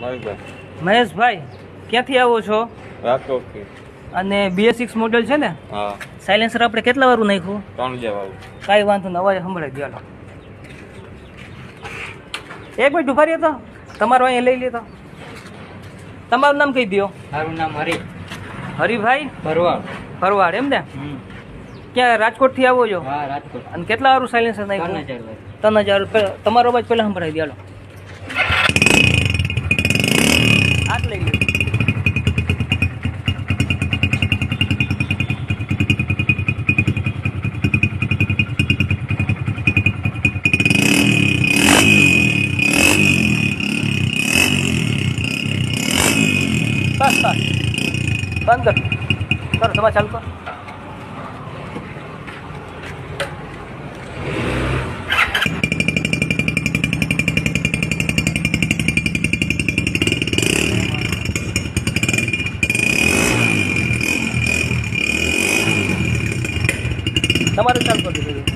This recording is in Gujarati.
મહેશભાઈ ક્યાંથી આવો છો? રાજકોટથી. અને BS6 મોડેલ છે ને? હા. સાયલેન્સર આપણે કેટલા વાળું નાખ્યું? 3 જેવા. કાંઈ વાંધો ન, અવાજ સંભળાઈ ગયો. એક મિનિટ ઉભા રહ્યો તો, તમારો અહીંયા લઈ લેતો. તમારું નામ કહી દો. મારું નામ હરિભાઈ ભરવાડ. ભરવાડ એમ ને? ક્યાં રાજકોટથી આવો છો? હા, રાજકોટ. અને કેટલા વાળું સાયલેન્સર નાખ્યું? 3000. તમારો અવાજ પહેલા સંભળાવી દો. હાથ લઈ લો. બસ બસ બંધ કરો. તમારે ચાલુ કરો. તમારે ચાલુ કરી દીધું.